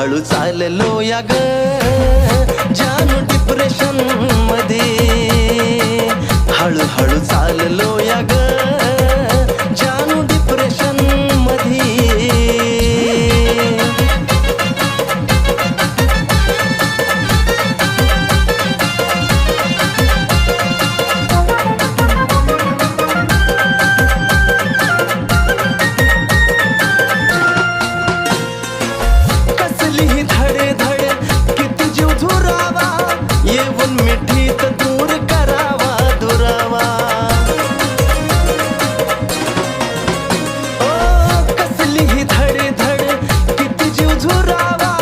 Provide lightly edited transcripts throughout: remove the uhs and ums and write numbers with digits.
हळू चाललो या ग जानू डिप्रेशन मध्ये, हळू चाललो या ग जानू डिप्रेशन मध्ये. येऊन मिठीत दूर करावा दुरावा. ओ कसली ही धड किती जीव झुरावा,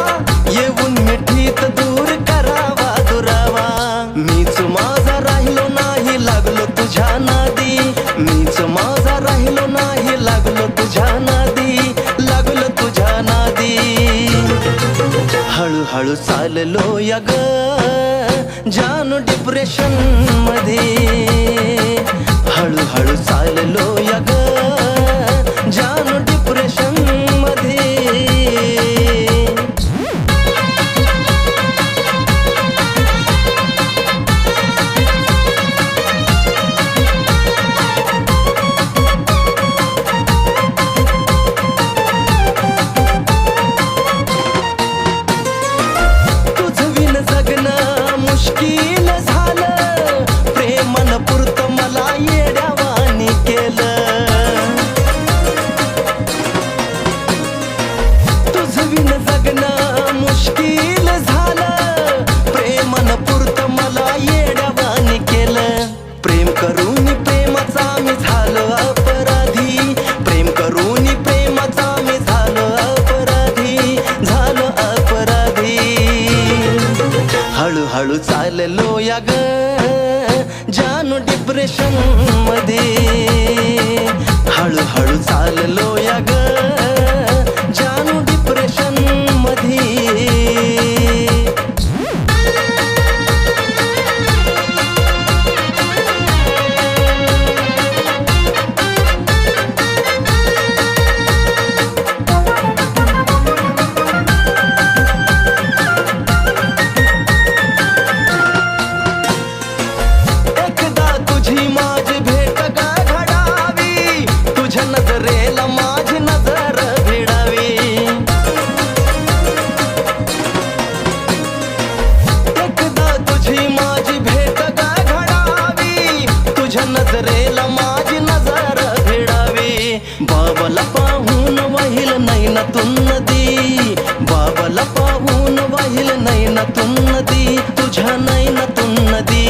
येऊन मिठीत दूर करावा दुरावा. मीच माझा राहिलो नाही लागलो तुझ्या नादी, मीच माझा राहिलो नाही लागलो तुझ्या नादी, लागलो तुझ्या नादी. हळू चाललो या ग जानू डिप्रेशन मध्ये, हळू चाललो या ग जानू डिप्रेशन मध्ये. मुश्किल झालं प्रेमानं पुरतं मला येड्यावानी केलं. तुझं विन जगणं मुश्किल झालं प्रेमानं पुरतं मला येड्यावानी केलं. प्रेम करून प्रेमाचा मी झालो अपराधी, प्रेम करून प्रेमाचा मी झालो अपराधी, झालो अपराधी. हळू चाललो या ग जानू डिप्रेशन मध्ये, हळू चाललो या ग जानू डिप्रेशन मध्ये. माझी भेट का घडावी, तुझ्या नजरेला माझी नजर भिडावी. एकदा तुझी माझी भेट का घडावी, तुझ्या नजरेला माझी नजर भिडावी. बाबाला पाहून वाहिल नैनातून नदी, बाबाला पाहून वाहिल नैनातून नदी, तुझ्या नैनातून नदी.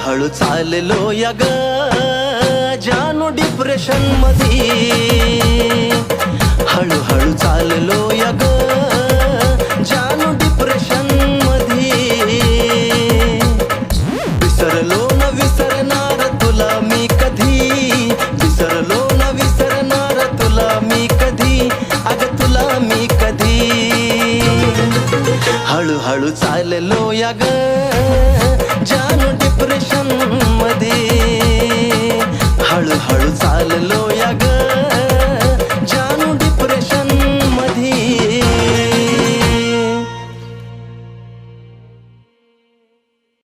हळू चाललो या ग जानू डिप्रेशन मध्ये, हळू चाललो या ग जानू डिप्रेशन मध्ये. विसरलो न विसरणार तुला मी कधी, विसरलो न विसरणार तुला मी कधी, अग तुला मी कधी. हळू चाललो या ग